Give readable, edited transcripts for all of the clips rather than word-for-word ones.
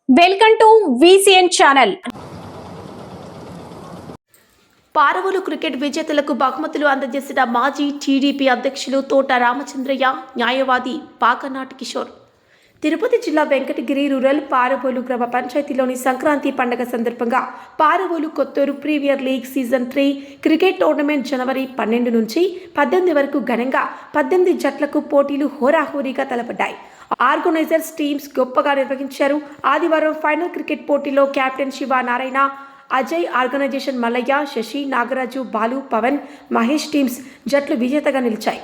Welcome to VCN channel. Paravolu cricket విజేతలకు బహుమతులు అందజేసిన మాజీ టీడీపీ అధ్యక్షులు తోట రామచంద్రయ్య, న్యాయవాది పాకనాటి కిషోర్. తిరుపతి జిల్లా వెంకటగిరి రూరల్ పారవోలు గ్రామ పంచాయతీలోని సంక్రాంతి పండుగ సందర్భంగా Paravolu Kothuru premier league season 3 cricket tournament జనవరి 12 నుంచి 18 వరకు ఘనంగా 18 జట్లకు పోటీలు హోరాహోరీగా తలపడ్డాయి. ఆర్గనైజర్స్ టీమ్స్ గొప్పగా నిర్వహించారు. ఆదివారం ఫైనల్ క్రికెట్ పోటీలో captain Shiva Narayana, Ajay, organization Mallaiah, Sasi, Nagaraju, Balu, Pavan, Mahesh teams జట్లు విజేతగా నిలిచాయి.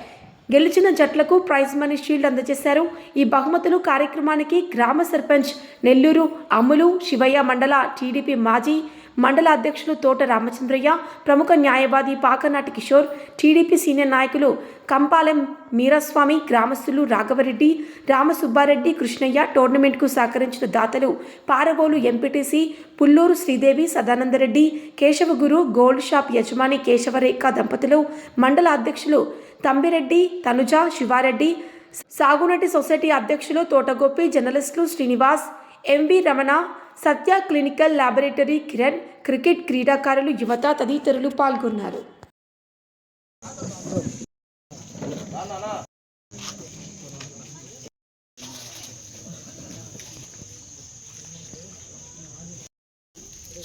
గెలిచిన జట్లకు ప్రైజ్ మనీ షీల్డ్ అందజేశారు. ఈ బహుమతులు కార్యక్రమానికి గ్రామ సర్పంచ్ నెల్లూరు అమ్ములు శివయ్య, మండల టీడీపీ మాజీ మండల అధ్యక్షులు తోట రామచంద్రయ్య, ప్రముఖ న్యాయవాది పాకనాటి కిషోర్, టీడీపీ సీనియర్ నాయకులు కంపాలెం మీరాస్వామి, గ్రామస్తులు రాఘవరెడ్డి, రామసుబ్బారెడ్డి, కృష్ణయ్య, టోర్నమెంట్కు సహకరించిన దాతలు Paravolu MPTC Pulluru Sridevi, Sadanandareddy, Keshavaguru, gold shop యజమాని కేశవరేఖ దంపతులు, మండల అధ్యక్షులు తంబిరెడ్డి, తనుజ, శివారెడ్డి, సాగునటి సొసైటీ అధ్యక్షులు తోటగోపి, జర్నలిస్టులు Srinivas, MV Ramana, Satya, clinical laboratory Kiran, cricket క్రీడాకారులు, యువత తదితరులు పాల్గొన్నారు.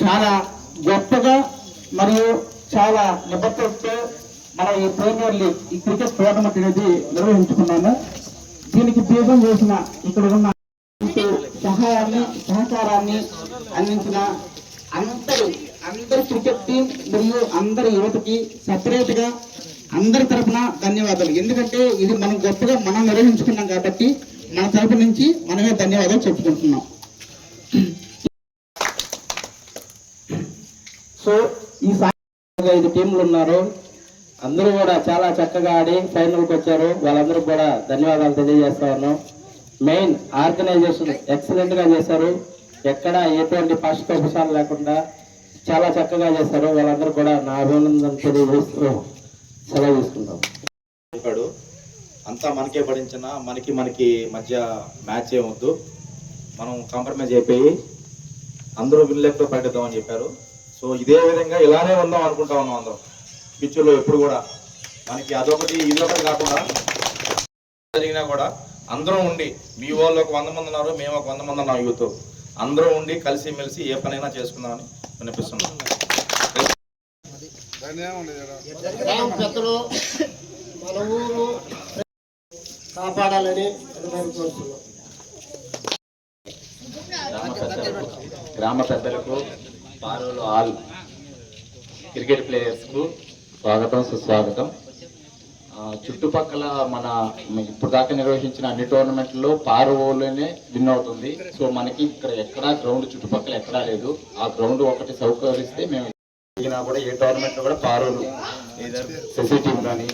చాలా గొప్పగా మరియు చాలా నిబద్ధతతో మనం ఈ ప్రీమియర్ లీగ్ ఈ క్రికెట్ టోర్నమెంట్ అనేది నిర్వహించుకున్నాము. దీనికి బీజం చేసిన ఇక్కడ ఉన్న సహాయాన్ని సహకారాన్ని అందించిన అందరి క్రికెట్ టీం మరియు అందరి యువతకి సపరేట్గా అందరి తరఫున ధన్యవాదాలు. ఎందుకంటే ఇది మనం గొప్పగా మనం నిర్వహించుకున్నాం కాబట్టి మన తరఫు నుంచి మనమే ధన్యవాదాలు చెప్పుకుంటున్నాం. సో ఈ 5 టీంలు ఉన్నారు, అందరూ కూడా చాలా చక్కగా ఆడి ఫైనల్కి వచ్చారు. వాళ్ళందరూ కూడా ధన్యవాదాలు తెలియజేస్తా ఉన్నాం. మెయిన్ ఆర్గనైజేషన్ ఎక్సలెంట్గా చేశారు. ఎక్కడ ఎటువంటి పక్షపాతాలు లేకుండా చాలా చక్కగా చేశారు. వాళ్ళందరూ కూడా నా అభినందన తెలియజేస్తూ సెలవు తీసుకుంటాం. అంతా మనకే పడించిన మనకి మధ్య మ్యాచ్ ఏమొద్దు, మనం కాంప్రమైజ్ అయిపోయి అందరూ విన్లెక్తో పడిద్దామని చెప్పారు. సో ఇదే విధంగా ఇలానే ఉందాం అనుకుంటా ఉన్నాం. అందరం పిచ్చుల్లో ఎప్పుడు కూడా మనకి అదొకటి ఇదొకటి కాకుండా జరిగినా కూడా అందరం ఉండి, మీ వాళ్ళు ఒక 100 మంది ఉన్నారు, మేము ఒక 100 మంది ఉన్నాం, యూత్ అందరం ఉండి కలిసి మెలిసి ఏ పనైనా చేసుకుందామని వినిపిస్తున్నాం. మన ఊరు కాపాడాలని గ్రామ పెద్దలకు, పారోలు ఆల్ క్రికెట్ ప్లేయర్స్కు స్వాగతం, సుస్వాగతం. చుట్టుపక్కల మన ఇప్పుడు దాకా నిర్వహించిన అన్ని టోర్నమెంట్లో పారవోలునే విన్ అవుతుంది. సో మనకి ఇక్కడ ఎక్కడా గ్రౌండ్ చుట్టుపక్కల ఎక్కడా లేదు. ఆ గ్రౌండ్ ఒకటి సౌకర్యిస్తే మేము దిగినా కూడా ఏ టోర్నమెంట్లో కూడా పారోలు శశి టీం కానీ,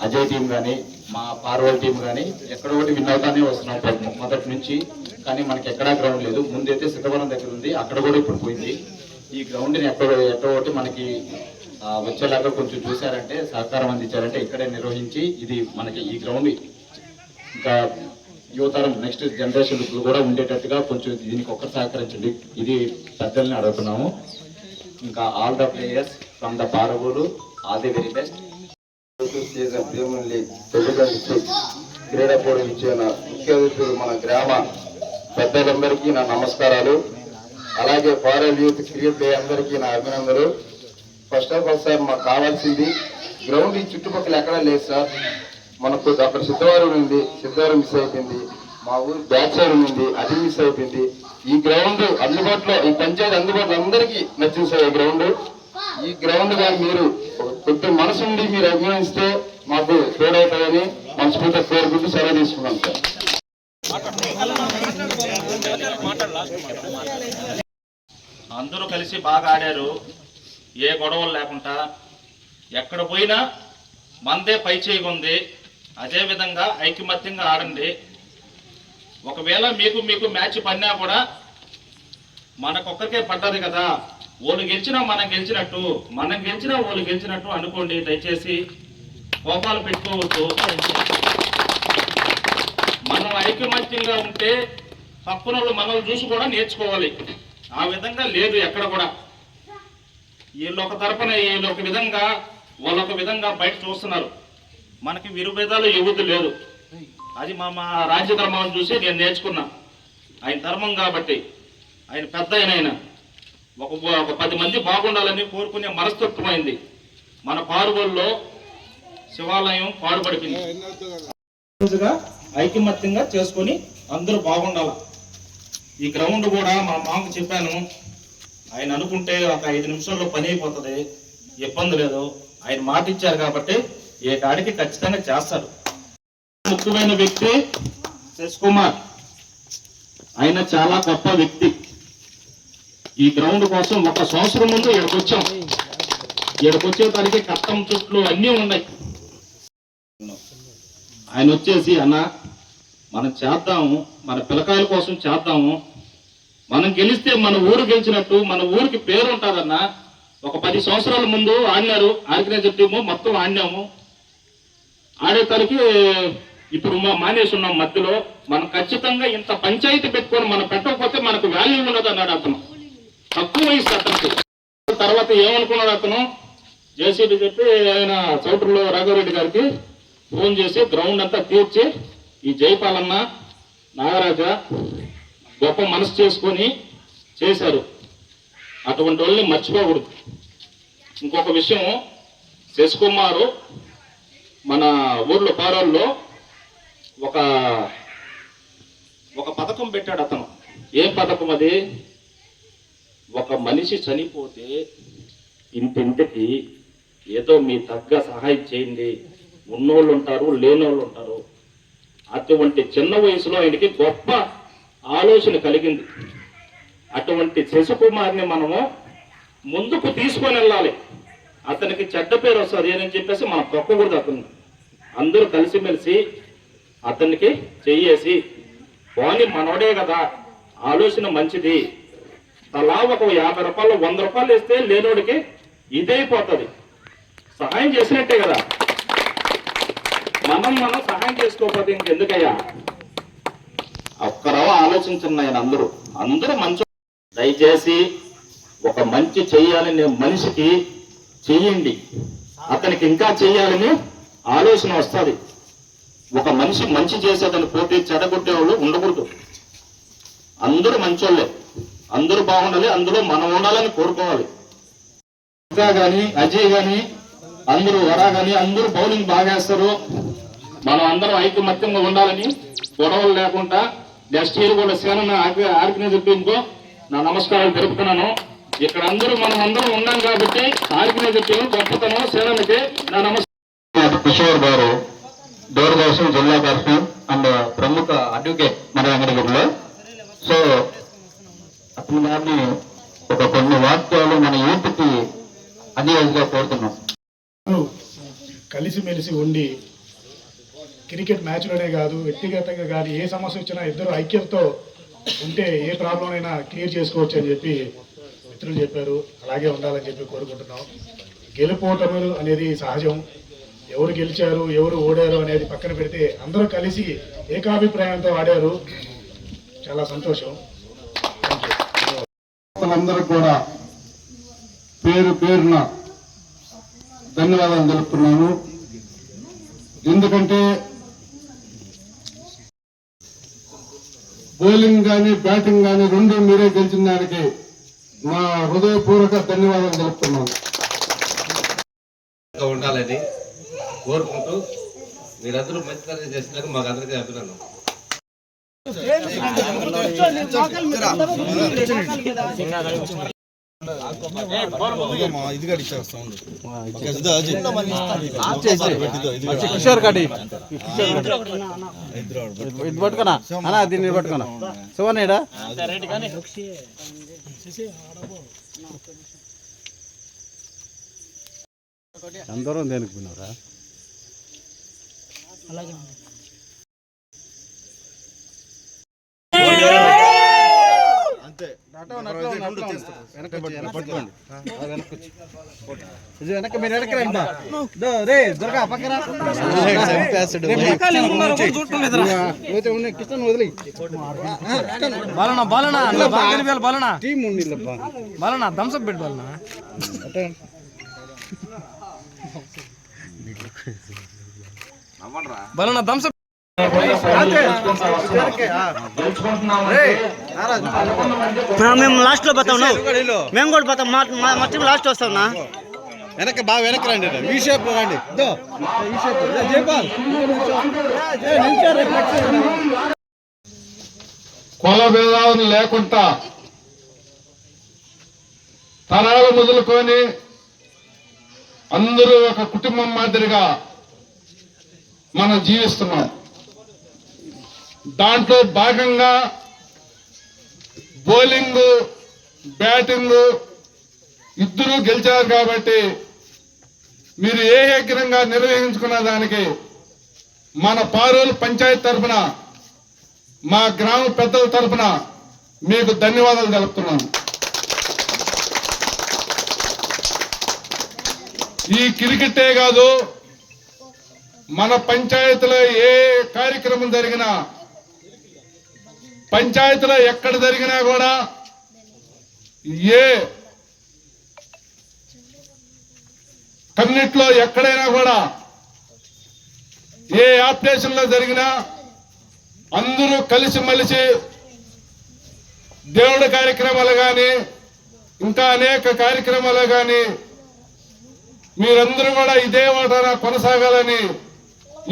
అజయ్ టీం కానీ, మా పార్వల్ టీం కానీ ఎక్కడ ఒకటి విన్ అవుతానే వస్తున్నాం మొదటి నుంచి. కానీ మనకి ఎక్కడా గ్రౌండ్ లేదు. ముందైతే సిద్ధవరం దగ్గర ఉంది, అక్కడ కూడా ఇప్పుడు పోయింది. ఈ గ్రౌండ్ని ఎక్కడో ఒకటి మనకి వచ్చేలాగా కొంచెం చూశారంటే, సహకారం అందించారంటే ఇక్కడే నిర్వహించి ఇది మనకి ఈ గ్రౌండ్ ఇంకా యువతరం నెక్స్ట్ జనరేషన్ కూడా ఉండేటట్టుగా కొంచెం దీనికి ఒక్కరు సహకరించండి, ఇది పెద్దల్ని అడుగుతున్నాము. ఇంకా all the players from the Paravolu all the very best. Premier league 2006 క్రీడా పోటీ ఇచ్చిన ముఖ్య అతిథులు మన గ్రామ పెద్దలందరికీ నా నమస్కారాలు. అలాగే ఫారెన్ యూత్ క్రికెట్ ప్లే అందరికీ నా అభినందనలు. ఫస్ట్ ఆఫ్ ఆల్ సార్, మాకు కావాల్సింది గ్రౌండ్ ఈ చుట్టుపక్కల ఎక్కడా లేదు సార్. మనకు అక్కడ సిద్ధవరం ఉంది, సిద్ధవరం మిస్ అయిపోయింది. మా ఊరు బ్యాక్ సైడ్ ఉంది, అది మిస్ అయిపోయింది. ఈ గ్రౌండ్ అందుబాటులో, ఈ పంచాయతీ అందుబాటులో అందరికీ నచ్చింది సార్. ఈ గ్రౌండ్ కానీ మీరు కొద్ది మనసు ఉండి మీరు అభిమానిస్తే మాకు తోడవుతాయని మనస్ఫూర్తిగా కోరుకుంటూ సెలవు తీసుకున్నాం సార్. అందరూ కలిసి బాగా ఆడారు, ఏ గొడవలు లేకుండా. ఎక్కడ పోయినా మందే పై చేయి ఉంది. అదేవిధంగా ఐకమత్యంగా ఆడండి. ఒకవేళ మీకు మ్యాచ్ పడినా కూడా మనకొక్కరికే పడ్డది కదా, వాళ్ళు గెలిచినా మనం గెలిచినట్టు, మనం గెలిచినా వాళ్ళు గెలిచినట్టు అనుకోండి. దయచేసి కోపాలు పెట్టుకోవద్దు. మనం ఐకమత్యంగా ఉంటే పక్కన వాళ్ళు మనల్ని చూసి కూడా నేర్చుకోవాలి. ఆ విధంగా లేదు ఎక్కడ కూడా. వీళ్ళు ఒక తరపున వీళ్ళు ఒక విధంగా, వాళ్ళు ఒక విధంగా బయట చూస్తున్నారు. మనకి విరుభేదాలు ఎవ్వదు లేదు. అది మా రాజ్య ధర్మాన్ని చూసి నేను నేర్చుకున్నా. ఆయన ధర్మం కాబట్టి, ఆయన పెద్ద ఆయన ఒక 10 మంది బాగుండాలని కోరుకునే మనస్తత్వమైంది. మన పారుబడిలో శివాలయం పాడుపడిపోయింది. ఐకమత్యంగా చేసుకొని అందరూ బాగుండాలి. ఈ గ్రౌండ్ కూడా మా మామకు చెప్పాను, ఆయన అనుకుంటే ఒక 5 నిమిషాల్లో పని అయిపోతుంది, ఇబ్బంది లేదు. ఆయన మాట ఇచ్చారు కాబట్టి ఏ కాడికి ఖచ్చితంగా చేస్తారు. ముఖ్యమైన వ్యక్తి శశి కుమార్, ఆయన చాలా గొప్ప వ్యక్తి. ఈ గ్రౌండ్ కోసం 1 సంవత్సరం ముందు ఇక్కడికొచ్చాం. ఇక్కడికొచ్చేసరికి కట్టం చుట్లు అన్నీ ఉన్నాయి. ఆయన వచ్చేసి అన్న మనం చేద్దాము, మన పిల్లకాయల కోసం చేద్దాము, మనం గెలిస్తే మన ఊరు గెలిచినట్టు మన ఊరికి పేరు ఉంటుందన్న. ఒక 10 సంవత్సరాల ముందు ఆడినారు ఆర్గనైజర్ టీము, మొత్తం ఆడినాము. ఆడేసరికి ఇప్పుడు మానేసి ఉన్నాం మధ్యలో. మనం ఖచ్చితంగా ఇంత పంచాయతీ పెట్టుకొని మనం పెట్టకపోతే మనకు వాల్యూ ఉండదు అన్నాడు అతను. తక్కువ వయసు అతనికి. తర్వాత ఏమనుకున్నాడు అతను, జేసీబీ చెప్పి ఆయన చౌటూరులో రాఘవరెడ్డి గారికి ఫోన్ చేసి గ్రౌండ్ అంతా తీర్చి ఈ జైపాలన్న నాగరాజ గొప్ప మనసు చేసుకొని చేశారు. అటువంటి వాళ్ళని మర్చిపోకూడదు. ఇంకొక విషయం, శశి కుమారు మన ఊర్లో పారోల్లో ఒక పథకం పెట్టాడు అతను. ఏం పథకం అది? ఒక మనిషి చనిపోతే ఇంటింటికి ఏదో మీ తగ్గ సహాయం చేయండి. ఉన్నోళ్ళు ఉంటారు, లేనోళ్ళు ఉంటారు. అటువంటి చిన్న వయసులో ఆయనకి గొప్ప ఆలోచన కలిగింది. అటువంటి శశి కుమార్ని మనము ముందుకు తీసుకొని వెళ్ళాలి. అతనికి చెడ్డ పేరు వస్తుంది అని చెప్పేసి మనం తొక్కకూడదు. అతను అందరూ కలిసిమెలిసి అతనికి చెయ్యేసి, పోనీ మనోడే కదా, ఆలోచన మంచిది, తలా ఒక 50 రూపాయలు 100 రూపాయలు ఇస్తే లేనోడికి ఇదైపోతుంది, సహాయం చేసినట్టే కదా. మనం సహాయం చేసుకోకపోతే ఇంకెందుకయ్యా? ఒక్కరవ ఆలోచించండి. ఆయన అందరూ మంచి. దయచేసి ఒక మంచి చెయ్యాలనే మనిషికి చెయ్యండి, అతనికి ఇంకా చెయ్యాలని ఆలోచన వస్తుంది. ఒక మనిషి మంచి చేసేదని పోతే చెడగొట్టేవాళ్ళు ఉండకూడదు. అందరూ మంచోళ్ళే, అందరూ బాగుండాలి, అందులో మనం ఉండాలని కోరుకోవాలి. ఇంకా కానీ అజయ్ కానీ అందరూ వరా కానీ అందరూ బౌలింగ్ బాగా వేస్తారు. మనం అందరం ఐకమత్యంగా ఉండాలని, గొడవలు లేకుండా. నెక్స్ట్ ఇయర్ కూడా సేన ఆర్గనైజర్ టీంకు నా నమస్కారాలు తెలుపుతున్నాను. ఇక్కడ మనం అందరం ఉన్నాం కాబట్టి ఆర్గనైజర్ టీం గొప్పతనం సేనకి నా నమస్కారం. కిషోర్ గారు దూరదర్శన్ జిల్లా పర్సన్ అండ్ ప్రముఖ అడ్వకేట్ మన వెంకటగిరిలో. సో అతని గారిని కొన్ని వాక్యాలు మన యూత్కి అధికారిగా కోరుతున్నాం. కలిసిమెలిసి ఉండి క్రికెట్ మ్యాచ్లోనే కాదు, వ్యక్తిగతంగా కానీ ఏ సమస్య వచ్చినా ఇద్దరు ఐక్యతతో ఉంటే ఏ ప్రాబ్లం అయినా క్లియర్ చేసుకోవచ్చు అని చెప్పి మిత్రులు చెప్పారు. అలాగే ఉండాలని చెప్పి కోరుకుంటున్నాం. గెలుపోటములు అనేది సహజం. ఎవరు గెలిచారు, ఎవరు ఓడారు అనేది పక్కన పెడితే అందరూ కలిసి ఏకాభిప్రాయంతో ఆడారు. చాలా సంతోషం. అందరూ కూడా పేరు పేరున ధన్యవాదాలు తెలుపుతున్నాను. ఎందుకంటే బౌలింగ్ కానీ బ్యాటింగ్ కానీ రెండు మీరే గెలిచిన దానికి మా హృదయపూర్వక ధన్యవాదాలు తెలుపుతున్నాను. ఉండాలని కోరుకుంటూ మీరందరూ మంచి పని చేసినందుకు మాకు అందరికీ అభినందన. కిషోర్ కడి ఇది పట్టుకున్నా అన్నా, దీన్ని పట్టుకున్నా సువర్ణేడా అందరం దేనికి పోయినవరా? మేము లాస్ట్ లో పోతాం మేము కూడా పోతాం మా టీం లాస్ట్ వస్తాం వెనక్కి బాగా వెనక్కి రండి ఈ షేప్ రండి కుల భేదాలను లేకుండా తరాలు మొదలుకొని అందరూ ఒక కుటుంబం మాదిరిగా మనం జీవిస్తున్నాం. దాంట్లో భాగంగా బౌలింగ్ బ్యాటింగ్ ఇద్దరూ గెలిచారు కాబట్టి మీరు ఏకగ్రంగా నిర్వహించుకున్న దానికి మన పారోలు పంచాయతీ తరఫున మా గ్రామ పెద్దల తరఫున మీకు ధన్యవాదాలు తెలుపుతున్నాను. ఈ క్రికెటే కాదు, మన పంచాయతీలో ఏ కార్యక్రమం జరిగినా, పంచాయతీలో ఎక్కడ జరిగినా కూడా, ఏ కమ్యూనిటీలో ఎక్కడైనా కూడా, ఏ ఆపరేషన్ లో జరిగినా అందరూ కలిసిమెలిసి దేవుడి కార్యక్రమాలు కానీ ఇంకా అనేక కార్యక్రమాలు కానీ మీరందరూ కూడా ఇదే వాటాన కొనసాగాలని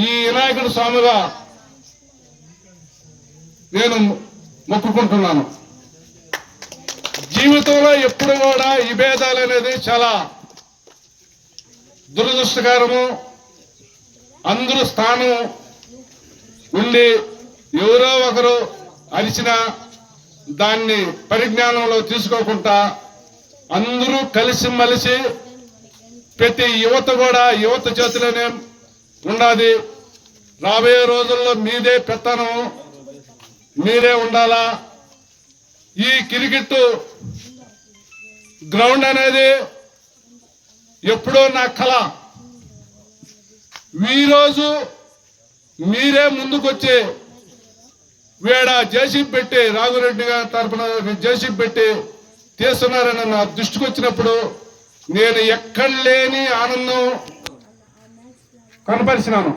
ఈ వినాయకుడు స్వామిగా నేను మొక్కుకుంటున్నాను. జీవితంలో ఎప్పుడు కూడా ఈ భేదాలు అనేది చాలా దురదృష్టకరము. అందరూ స్థానం ఉండి ఎవరో ఒకరు అరిచినా దాన్ని పరిజ్ఞానంలో తీసుకోకుండా అందరూ కలిసిమెలిసి ప్రతి యువత కూడా యువత చేతిలోనే ఉండాలి. రాబోయే రోజుల్లో మీదే పెత్తనం, మీరే ఉండాలా. ఈ క్రికెట్ గ్రౌండ్ అనేది ఎప్పుడో నా కళ. ఈరోజు మీరే ముందుకొచ్చి వేడ జేసీబీ పెట్టి రాఘురెడ్డి గారి తరఫున జేసీబీ పెట్టి తీస్తున్నారని నా దృష్టికి వచ్చినప్పుడు నేను ఎక్కడ లేని ఆనందం కనపరిచినాను.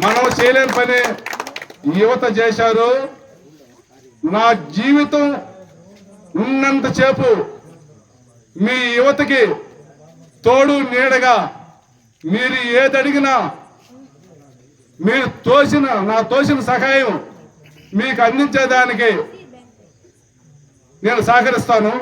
మనం చేయలేని పని యువత చేశారు. నా జీవితం ఉన్నంతసేపు మీ యువతకి తోడు నీడగా మీరు ఏదడిగినా మీరు నా తోసిన సహాయం మీకు అందించేదానికి నేను సహకరిస్తాను.